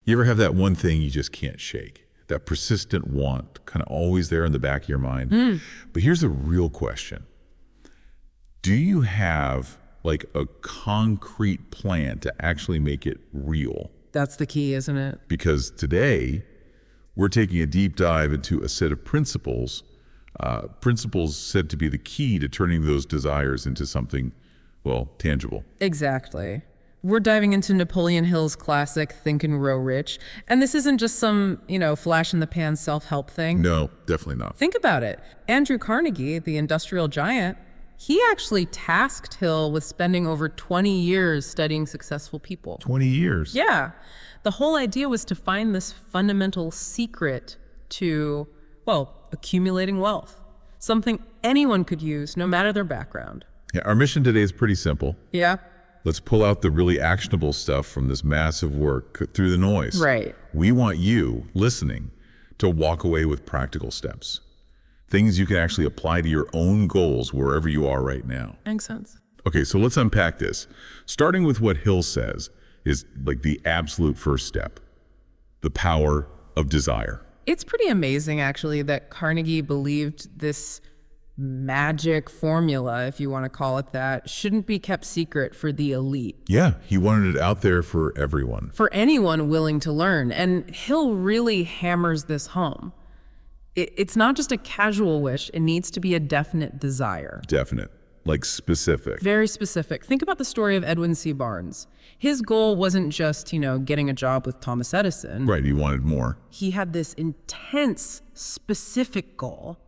You ever have that one thing you just can't shake? That persistent want, kind of always there in the back of your mind? But here's a real question. Do you have like a concrete plan to actually make it real? That's the key, isn't it? Because today, we're taking a deep dive into a set of principles, principles said to be the key to turning those desires into something, well, tangible. Exactly. We're diving into Napoleon Hill's classic Think and Grow Rich. And this isn't just some, flash in the pan self-help thing. No, definitely not. Think about it. Andrew Carnegie, the industrial giant, he actually tasked Hill with spending over 20 years studying successful people. 20 years? Yeah. The whole idea was to find this fundamental secret to, accumulating wealth. Something anyone could use, no matter their background. Yeah, our mission today is pretty simple. Yeah. Let's pull out the really actionable stuff from this massive work, cut through the noise. Right. We want you, listening, to walk away with practical steps. Things you can actually apply to your own goals wherever you are right now. Makes sense. Okay, so let's unpack this. Starting with what Hill says is like the absolute first step, the power of desire. It's pretty amazing, actually, that Carnegie believed this magic formula, if you want to call it that, shouldn't be kept secret for the elite. Yeah, he wanted it out there for everyone. For anyone willing to learn. And Hill really hammers this home. It's not just a casual wish, it needs to be a definite desire. Definite, like specific. Very specific. Think about the story of Edwin C. Barnes. His goal wasn't just, getting a job with Thomas Edison. Right, he wanted more. He had this intense, specific goal: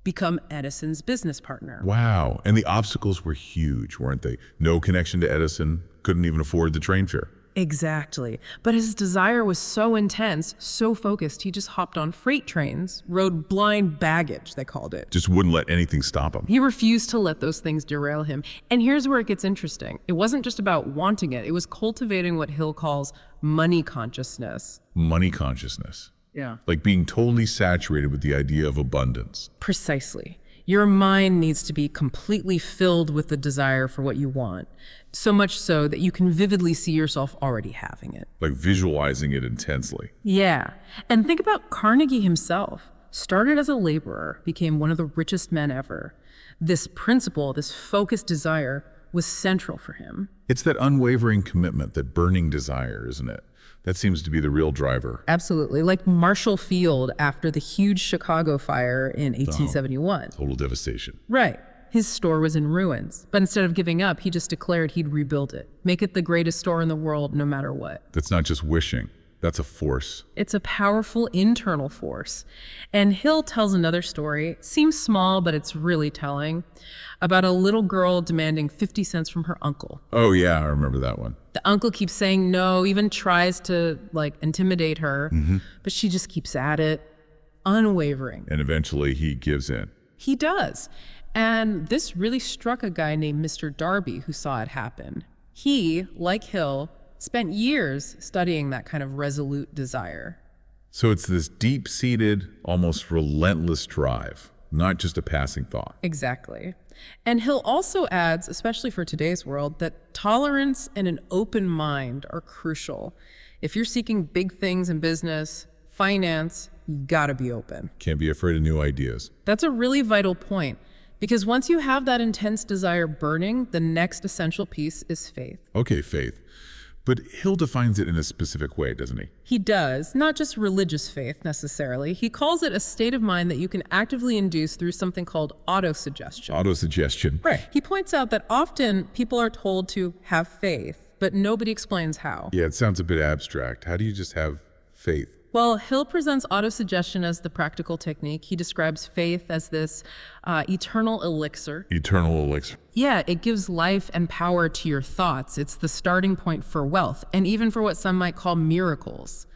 become Edison's business partner. Wow, and the obstacles were huge, weren't they? No connection to Edison, couldn't even afford the train fare. Exactly. But his desire was so intense, so focused, he just hopped on freight trains, rode blind baggage, they called it. Just wouldn't let anything stop him. He refused to let those things derail him. And here's where it gets interesting. It wasn't just about wanting it. It was cultivating what Hill calls money consciousness. Money consciousness. Yeah. Like being totally saturated with the idea of abundance. Precisely. Your mind needs to be completely filled with the desire for what you want, so much so that you can vividly see yourself already having it. Like visualizing it intensely. Yeah. And think about Carnegie himself. Started as a laborer, became one of the richest men ever. This principle, this focused desire, was central for him. It's that unwavering commitment, that burning desire, isn't it? That seems to be the real driver. Absolutely. Like Marshall Field after the huge Chicago fire in 1871. Total devastation. Right. His store was in ruins. But instead of giving up, he just declared he'd rebuild it. Make it the greatest store in the world, no matter what. That's not just wishing. That's a force. It's a powerful internal force. And Hill tells another story, seems small, but it's really telling, about a little girl demanding 50 cents from her uncle. Oh yeah, I remember that one. The uncle keeps saying no, even tries to intimidate her, but she just keeps at it, unwavering. And eventually he gives in. He does. And this really struck a guy named Mr. Darby who saw it happen. He, like Hill, spent years studying that kind of resolute desire. So it's this deep-seated, almost relentless drive, not just a passing thought. Exactly. And Hill also adds, especially for today's world, that tolerance and an open mind are crucial. If you're seeking big things in business, finance, you gotta be open. Can't be afraid of new ideas. That's a really vital point, because once you have that intense desire burning, the next essential piece is faith. Okay, faith. But Hill defines it in a specific way, doesn't he? He does, not just religious faith necessarily. He calls it a state of mind that you can actively induce through something called autosuggestion. Autosuggestion. Right. He points out that often people are told to have faith, but nobody explains how. Yeah, it sounds a bit abstract. How do you just have faith? Well, Hill presents autosuggestion as the practical technique. He describes faith as this eternal elixir. Eternal elixir. Yeah, it gives life and power to your thoughts. It's the starting point for wealth, and even for what some might call miracles.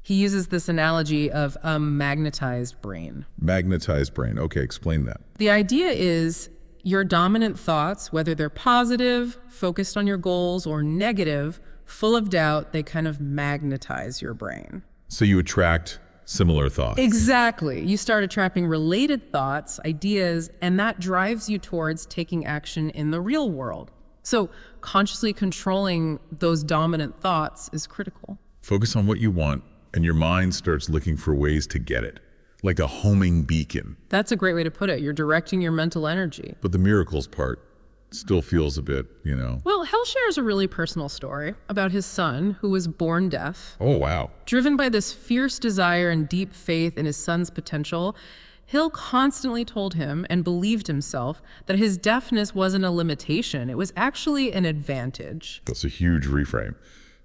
He uses this analogy of a magnetized brain. Magnetized brain. Okay, explain that. The idea is your dominant thoughts, whether they're positive, focused on your goals, or negative, full of doubt, they kind of magnetize your brain. So you attract similar thoughts. Exactly. You start attracting related thoughts, ideas, and that drives you towards taking action in the real world. So consciously controlling those dominant thoughts is critical. Focus on what you want, and your mind starts looking for ways to get it, like a homing beacon. That's a great way to put it. You're directing your mental energy. But the miracles part still feels a bit, Well, Hill shares a really personal story about his son who was born deaf. Oh, wow. Driven by this fierce desire and deep faith in his son's potential, Hill constantly told him and believed himself that his deafness wasn't a limitation. It was actually an advantage. That's a huge reframe,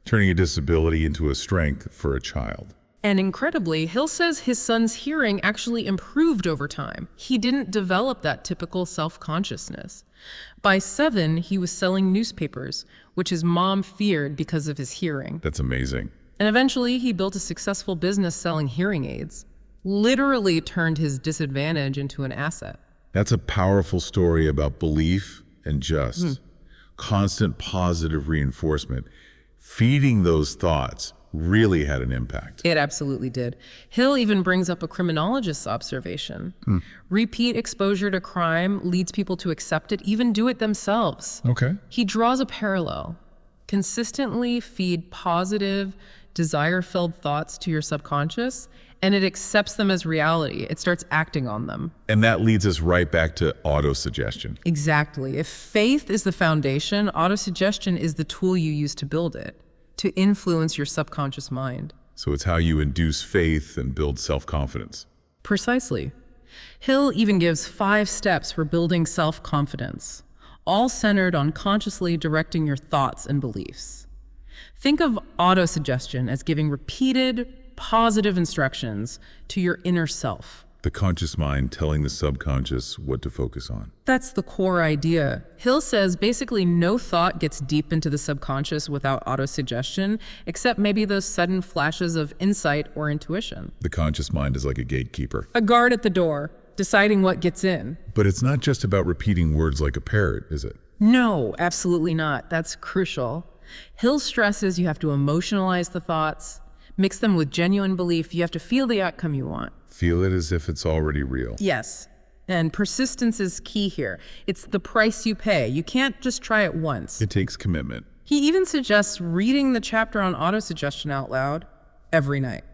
turning a disability into a strength for a child. And incredibly, Hill says his son's hearing actually improved over time. He didn't develop that typical self-consciousness. By 7, he was selling newspapers, which his mom feared because of his hearing. That's amazing. And eventually, he built a successful business selling hearing aids. Literally turned his disadvantage into an asset. That's a powerful story about belief and just constant positive reinforcement. Feeding those thoughts really had an impact. It absolutely did. Hill even brings up a criminologist's observation. Repeat exposure to crime leads people to accept it, even do it themselves. Okay. He draws a parallel. Consistently feed positive, desire-filled thoughts to your subconscious, and it accepts them as reality. It starts acting on them. And that leads us right back to autosuggestion. Exactly. If faith is the foundation, autosuggestion is the tool you use to build it, to influence your subconscious mind. So it's how you induce faith and build self-confidence. Precisely. Hill even gives 5 steps for building self-confidence, all centered on consciously directing your thoughts and beliefs. Think of autosuggestion as giving repeated, positive instructions to your inner self. The conscious mind telling the subconscious what to focus on. That's the core idea. Hill says basically no thought gets deep into the subconscious without autosuggestion, except maybe those sudden flashes of insight or intuition. The conscious mind is like a gatekeeper. A guard at the door, deciding what gets in. But it's not just about repeating words like a parrot, is it? No, absolutely not. That's crucial. Hill stresses you have to emotionalize the thoughts, mix them with genuine belief. You have to feel the outcome you want. Feel it as if it's already real. Yes. And persistence is key here. It's the price you pay. You can't just try it once. It takes commitment. He even suggests reading the chapter on autosuggestion out loud every night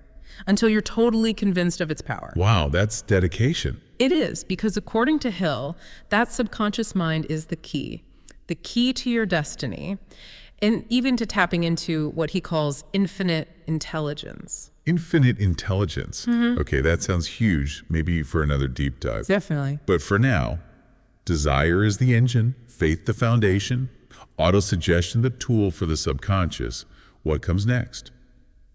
until you're totally convinced of its power. Wow, that's dedication. It is, because according to Hill, that subconscious mind is the key to your destiny, and even to tapping into what he calls infinite intelligence. Infinite intelligence. Okay, that sounds huge. Maybe for another deep dive. Definitely. But for now, desire is the engine, faith the foundation, autosuggestion the tool for the subconscious. What comes next?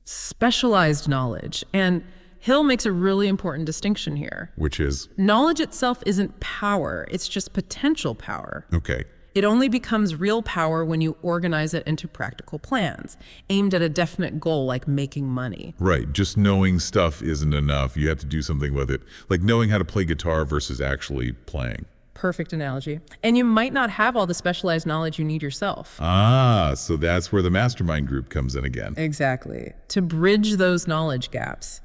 Specialized knowledge. And Hill makes a really important distinction here. Which is? Knowledge itself isn't power, it's just potential power. Okay. It only becomes real power when you organize it into practical plans, aimed at a definite goal like making money. Right, just knowing stuff isn't enough. You have to do something with it. Like knowing how to play guitar versus actually playing. Perfect analogy. And you might not have all the specialized knowledge you need yourself. Ah, so that's where the mastermind group comes in again. Exactly. To bridge those knowledge gaps.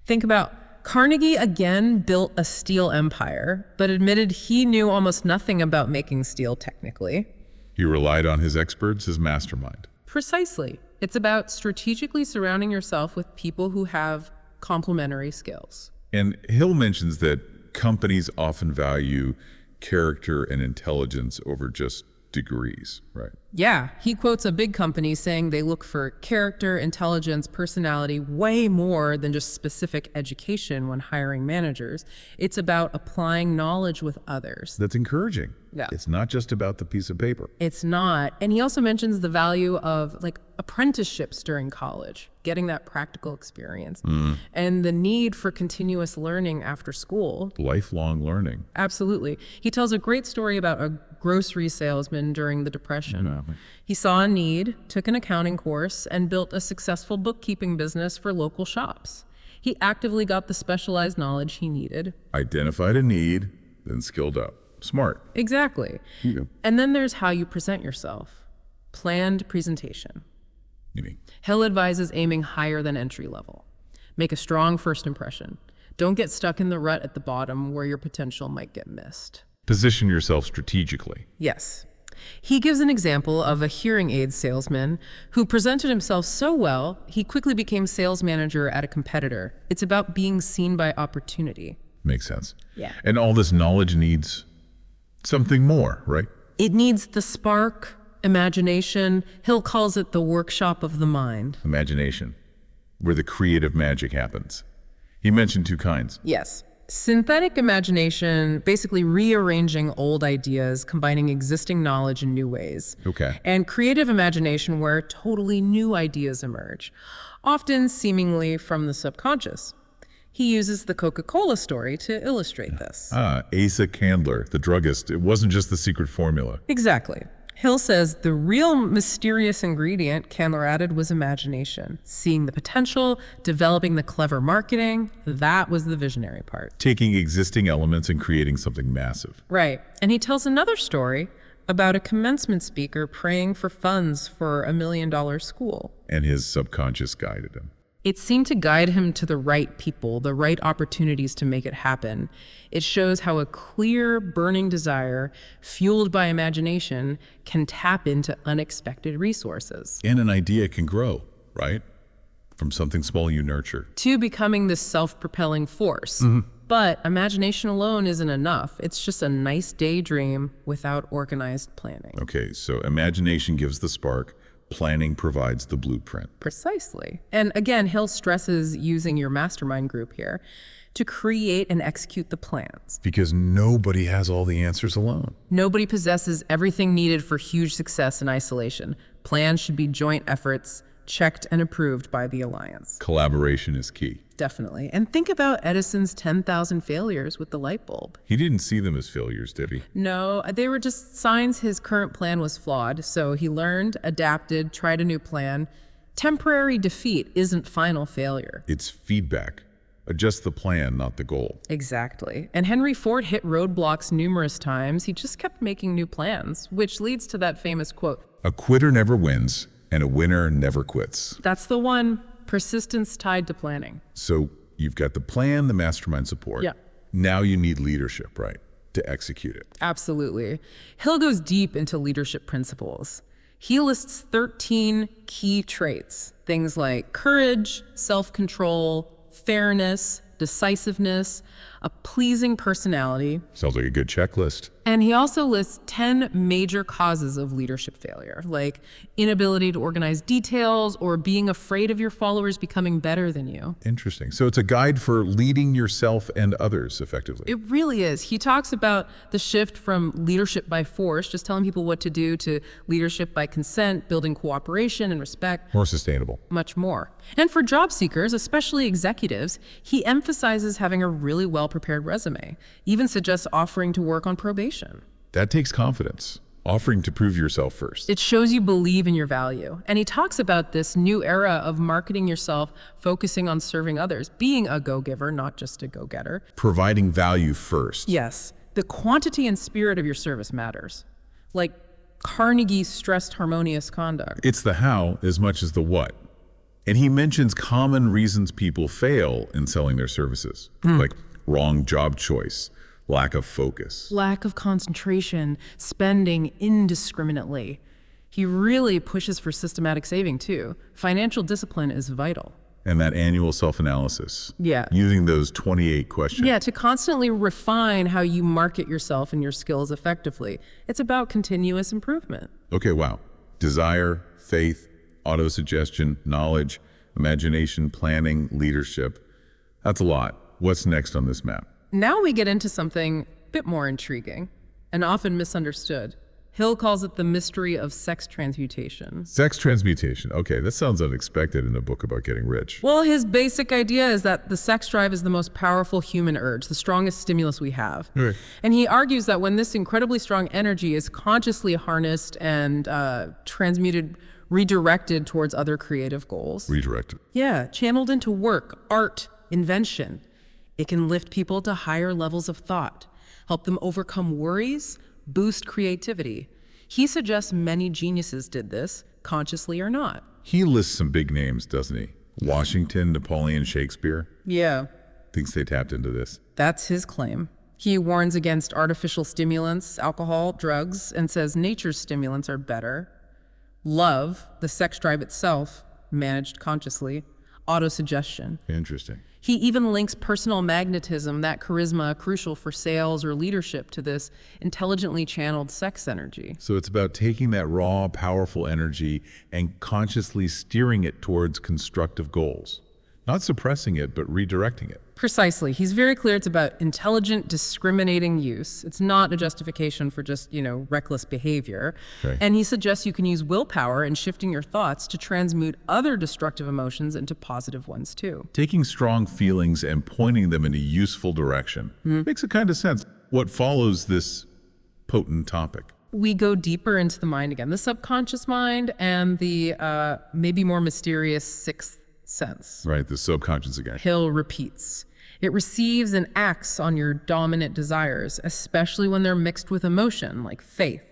Think about Carnegie again built a steel empire, but admitted he knew almost nothing about making steel technically. He relied on his experts, his mastermind. Precisely. It's about strategically surrounding yourself with people who have complementary skills. And Hill mentions that companies often value character and intelligence over just degrees, right? Yeah, he quotes a big company saying they look for character, intelligence, personality way more than just specific education when hiring managers. It's about applying knowledge with others. That's encouraging. Yeah. It's not just about the piece of paper. It's not. And he also mentions the value of like apprenticeships during college, getting that practical experience, and the need for continuous learning after school. Lifelong learning. Absolutely. He tells a great story about a grocery salesman during the Depression. He saw a need, took an accounting course, and built a successful bookkeeping business for local shops. He actively got the specialized knowledge he needed. Identified a need, then skilled up. Smart. Exactly. Yeah. And then there's how you present yourself. Planned presentation. You mean? Hill advises aiming higher than entry level. Make a strong first impression. Don't get stuck in the rut at the bottom where your potential might get missed. Position yourself strategically. Yes. He gives an example of a hearing aid salesman who presented himself so well, he quickly became sales manager at a competitor. It's about being seen by opportunity. Makes sense. Yeah. And all this knowledge needs something more, right? It needs the spark, imagination. Hill calls it the workshop of the mind. Imagination, where the creative magic happens. He mentioned two kinds. Yes. Synthetic imagination, basically rearranging old ideas, combining existing knowledge in new ways. Okay. And creative imagination, where totally new ideas emerge, often seemingly from the subconscious. He uses the Coca-Cola story to illustrate this. Asa Candler, the druggist. It wasn't just the secret formula. Exactly. Hill says the real mysterious ingredient, Candler added, was imagination. Seeing the potential, developing the clever marketing, that was the visionary part. Taking existing elements and creating something massive. Right. And he tells another story about a commencement speaker praying for funds for $1 million school. And his subconscious guided him. It seemed to guide him to the right people, the right opportunities to make it happen. It shows how a clear, burning desire, fueled by imagination, can tap into unexpected resources. And an idea can grow, right? From something small you nurture. To becoming this self-propelling force. But imagination alone isn't enough. It's just a nice daydream without organized planning. Okay, so imagination gives the spark. Planning provides the blueprint. Precisely. And again, Hill stresses using your mastermind group here to create and execute the plans. Because nobody has all the answers alone. Nobody possesses everything needed for huge success in isolation. Plans should be joint efforts, checked and approved by the alliance. Collaboration is key. Definitely. And think about Edison's 10,000 failures with the light bulb. He didn't see them as failures, did he? No, they were just signs his current plan was flawed. So he learned, adapted, tried a new plan. Temporary defeat isn't final failure. It's feedback. Adjust the plan, not the goal. Exactly. And Henry Ford hit roadblocks numerous times. He just kept making new plans, which leads to that famous quote. A quitter never wins, and a winner never quits. That's the one. Persistence tied to planning. So you've got the plan, the mastermind support. Yeah. Now you need leadership, right, to execute it. Absolutely. Hill goes deep into leadership principles. He lists 13 key traits, things like courage, self-control, fairness, decisiveness, a pleasing personality. Sounds like a good checklist. And he also lists 10 major causes of leadership failure, like inability to organize details or being afraid of your followers becoming better than you. Interesting. So it's a guide for leading yourself and others effectively. It really is. He talks about the shift from leadership by force, just telling people what to do, to leadership by consent, building cooperation and respect. More sustainable. Much more. And for job seekers, especially executives, he emphasizes having a really well-prepared resume, even suggests offering to work on probation. That takes confidence. Offering to prove yourself first. It shows you believe in your value. And he talks about this new era of marketing yourself, focusing on serving others, being a go-giver, not just a go-getter. Providing value first. Yes, the quantity and spirit of your service matters. Like Carnegie stressed harmonious conduct. It's the how as much as the what. And he mentions common reasons people fail in selling their services, like wrong job choice, lack of focus. Lack of concentration, spending indiscriminately. He really pushes for systematic saving too. Financial discipline is vital. And that annual self-analysis. Yeah. Using those 28 questions. Yeah, to constantly refine how you market yourself and your skills effectively. It's about continuous improvement. Okay, wow. Desire, faith, autosuggestion, knowledge, imagination, planning, leadership. That's a lot. What's next on this map? Now we get into something a bit more intriguing and often misunderstood. Hill calls it the mystery of sex transmutation. Sex transmutation. Okay, that sounds unexpected in a book about getting rich. Well, his basic idea is that the sex drive is the most powerful human urge, the strongest stimulus we have. Right. And he argues that when this incredibly strong energy is consciously harnessed and transmuted, redirected towards other creative goals. Redirected. Yeah, channeled into work, art, invention. It can lift people to higher levels of thought, help them overcome worries, boost creativity. He suggests many geniuses did this, consciously or not. He lists some big names, doesn't he? Washington, Napoleon, Shakespeare. Yeah, Thinks they tapped into this. that's his claim. He warns against artificial stimulants, alcohol, drugs, and says nature's stimulants are better. Love, the sex drive itself, managed consciously. Autosuggestion. Interesting. He even links personal magnetism, that charisma crucial for sales or leadership, to this intelligently channeled sex energy. So it's about taking that raw, powerful energy and consciously steering it towards constructive goals. Not suppressing it, but redirecting it. Precisely. He's very clear it's about intelligent, discriminating use. It's not a justification for just, reckless behavior. Okay. And he suggests you can use willpower and shifting your thoughts to transmute other destructive emotions into positive ones too. Taking strong feelings and pointing them in a useful direction makes a kind of sense. What follows this potent topic? We go deeper into the mind again, the subconscious mind and the maybe more mysterious sixth sense. Right, the subconscious again. Hill repeats. It receives and acts on your dominant desires, especially when they're mixed with emotion, like faith.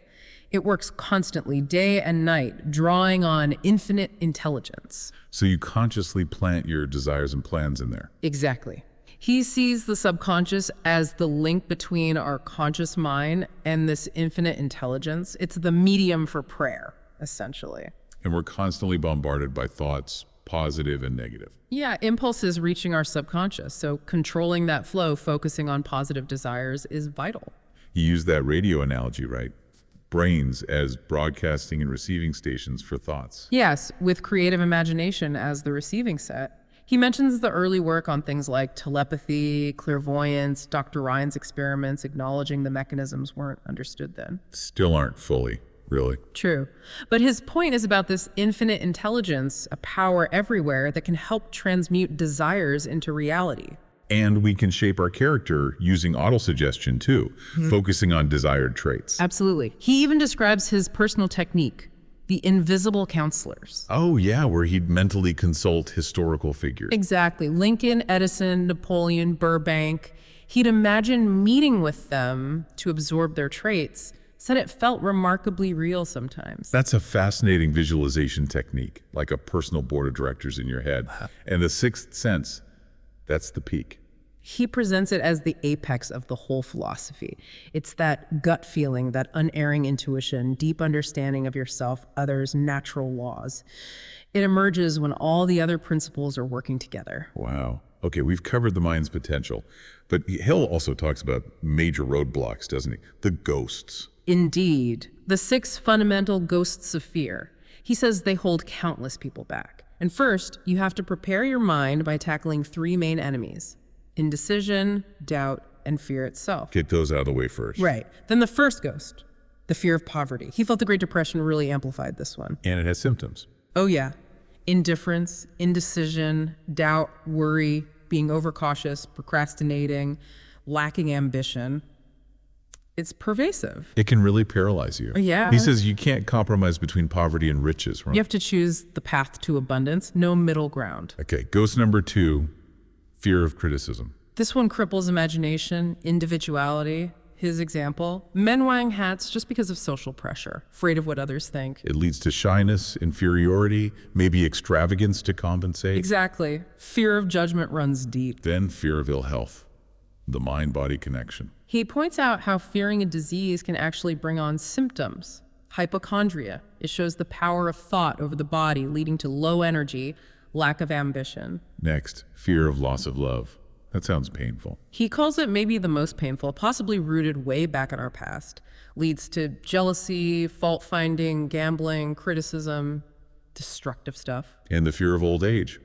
It works constantly, day and night, drawing on infinite intelligence. So you consciously plant your desires and plans in there. Exactly. He sees the subconscious as the link between our conscious mind and this infinite intelligence. It's the medium for prayer, essentially. And we're constantly bombarded by thoughts, positive and negative. Yeah, impulses reaching our subconscious. So controlling that flow, focusing on positive desires is vital. You use that radio analogy, right? Brains as broadcasting and receiving stations for thoughts. Yes, with creative imagination as the receiving set. He mentions the early work on things like telepathy, clairvoyance, Dr. Ryan's experiments, acknowledging the mechanisms weren't understood then. Still aren't fully, really. True. But his point is about this infinite intelligence, a power everywhere that can help transmute desires into reality. And we can shape our character using autosuggestion too, focusing on desired traits. Absolutely. He even describes his personal technique, the invisible counselors. Oh yeah, where he'd mentally consult historical figures. Exactly. Lincoln, Edison, Napoleon, Burbank. He'd imagine meeting with them to absorb their traits. Said it felt remarkably real sometimes. That's a fascinating visualization technique, like a personal board of directors in your head. And the sixth sense, that's the peak. He presents it as the apex of the whole philosophy. It's that gut feeling, that unerring intuition, deep understanding of yourself, others, natural laws. It emerges when all the other principles are working together. Wow. Okay, we've covered the mind's potential. But Hill also talks about major roadblocks, doesn't he? The ghosts. Indeed. The 6 fundamental ghosts of fear. He says they hold countless people back. And first, you have to prepare your mind by tackling 3 main enemies: indecision, doubt, and fear itself. Get those out of the way first. Right. Then the first ghost, the fear of poverty. He felt the Great Depression really amplified this one. And it has symptoms. Oh yeah. Indifference, indecision, doubt, worry, being overcautious, procrastinating, lacking ambition. It's pervasive. It can really paralyze you. Yeah. He says you can't compromise between poverty and riches, right? You have to choose the path to abundance, no middle ground. Okay, ghost number 2, fear of criticism. This one cripples imagination, individuality. His example, men wearing hats just because of social pressure, afraid of what others think. It leads to shyness, inferiority, maybe extravagance to compensate. Exactly. Fear of judgment runs deep. Then fear of ill health, the mind-body connection. He points out how fearing a disease can actually bring on symptoms. Hypochondria. It shows the power of thought over the body, leading to low energy, lack of ambition. Next, fear of loss of love. That sounds painful. He calls it maybe the most painful, possibly rooted way back in our past. Leads to jealousy, fault-finding, gambling, criticism, destructive stuff. And the fear of old age,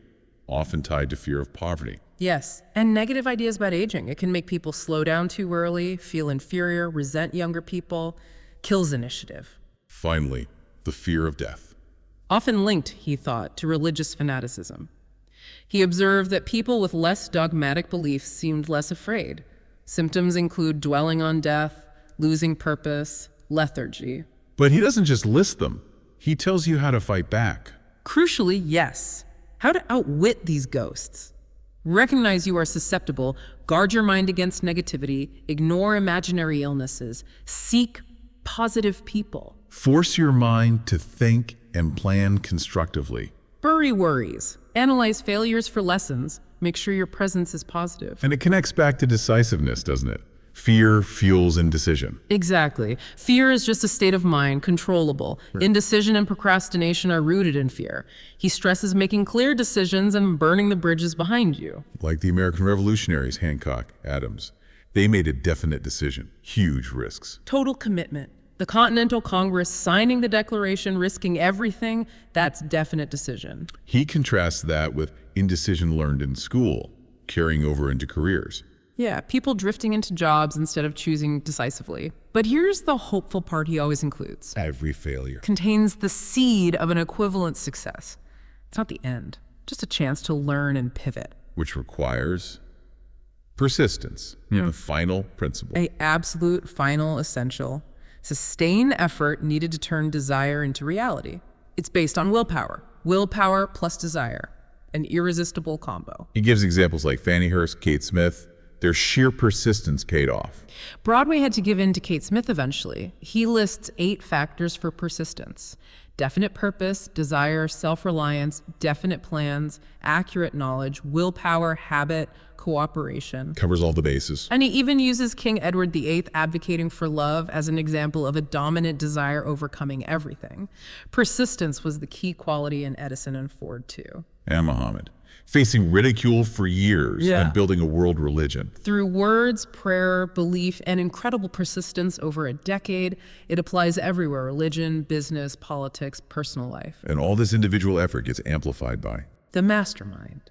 often tied to fear of poverty. Yes, and negative ideas about aging. It can make people slow down too early, feel inferior, resent younger people, kills initiative. Finally, the fear of death. Often linked, he thought, to religious fanaticism. He observed that people with less dogmatic beliefs seemed less afraid. Symptoms include dwelling on death, losing purpose, lethargy. But he doesn't just list them. He tells you how to fight back. Crucially, yes. How to outwit these ghosts. Recognize you are susceptible, guard your mind against negativity, ignore imaginary illnesses, seek positive people. Force your mind to think and plan constructively. Bury worries. Analyze failures for lessons. Make sure your presence is positive. And it connects back to decisiveness, doesn't it? Fear fuels indecision. Exactly. Fear is just a state of mind, controllable. Indecision and procrastination are rooted in fear. He stresses making clear decisions and burning the bridges behind you. Like the American revolutionaries, Hancock, Adams. They made a definite decision, huge risks. Total commitment. The Continental Congress signing the Declaration, risking everything, that's definite decision. He contrasts that with indecision learned in school, carrying over into careers. Yeah, people drifting into jobs instead of choosing decisively. But here's the hopeful part he always includes. Every failure. Contains the seed of an equivalent success. It's not the end, just a chance to learn and pivot. Which requires persistence, the final principle. A absolute, final, essential, sustained effort needed to turn desire into reality. It's based on willpower. Willpower plus desire. An irresistible combo. He gives examples like Fannie Hurst, Kate Smith. Their sheer persistence paid off. Broadway had to give in to Kate Smith eventually. He lists 8 factors for persistence: definite purpose, desire, self-reliance, definite plans, accurate knowledge, willpower, habit, cooperation. Covers all the bases. And he even uses King Edward VIII advocating for love as an example of a dominant desire overcoming everything. Persistence was the key quality in Edison and Ford too. And Muhammad, facing ridicule for years and building a world religion. Through words, prayer, belief, and incredible persistence over a decade, it applies everywhere: religion, business, politics, personal life. And all this individual effort gets amplified by The mastermind.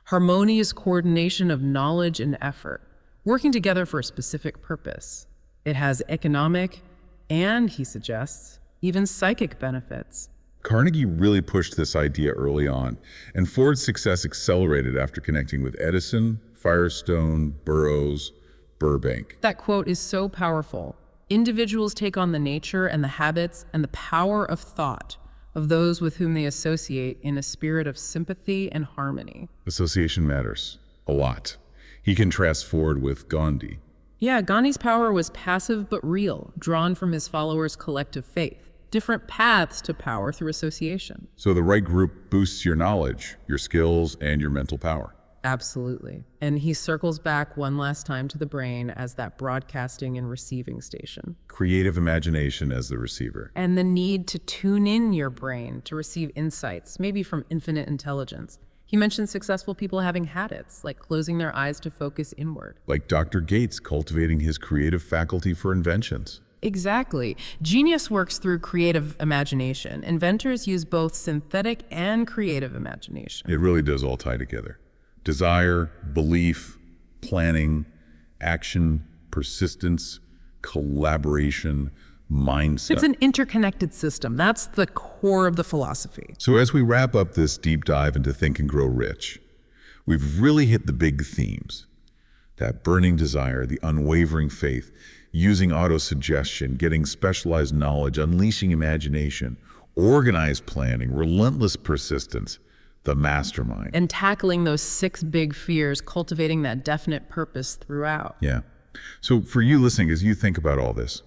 Harmonious coordination of knowledge and effort, working together for a specific purpose. It has economic and, he suggests, even psychic benefits. Carnegie really pushed this idea early on, and Ford's success accelerated after connecting with Edison, Firestone, Burroughs, Burbank. That quote is so powerful. Individuals take on the nature and the habits and the power of thought of those with whom they associate in a spirit of sympathy and harmony. Association matters a lot. He contrasts Ford with Gandhi. Yeah, Gandhi's power was passive but real, drawn from his followers' collective faith. Different paths to power through association. So the right group boosts your knowledge, your skills, and your mental power. Absolutely. And he circles back one last time to the brain as that broadcasting and receiving station. Creative imagination as the receiver. And the need to tune in your brain to receive insights, maybe from infinite intelligence. He mentioned successful people having habits, like closing their eyes to focus inward. Like Dr. Gates cultivating his creative faculty for inventions. Exactly. Genius works through creative imagination. Inventors use both synthetic and creative imagination. It really does all tie together. Desire, belief, planning, action, persistence, collaboration, mindset. It's an interconnected system. That's the core of the philosophy. So as we wrap up this deep dive into Think and Grow Rich, we've really hit the big themes. That burning desire, the unwavering faith, using autosuggestion, getting specialized knowledge, unleashing imagination, organized planning, relentless persistence, the mastermind. And tackling those 6 big fears, cultivating that definite purpose throughout. Yeah. So for you listening, as you think about all this,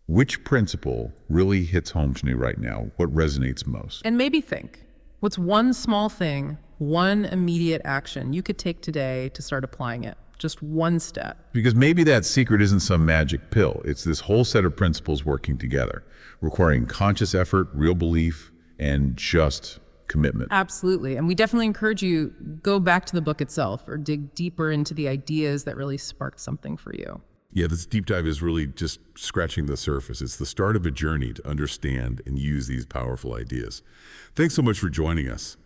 which principle really hits home to you right now? What resonates most? And maybe think, what's one small thing, one immediate action you could take today to start applying it? Just one step. Because maybe that secret isn't some magic pill. It's this whole set of principles working together, requiring conscious effort, real belief, and just commitment. Absolutely. And we definitely encourage you, go back to the book itself or dig deeper into the ideas that really sparked something for you. Yeah, this deep dive is really just scratching the surface. It's the start of a journey to understand and use these powerful ideas. Thanks so much for joining us.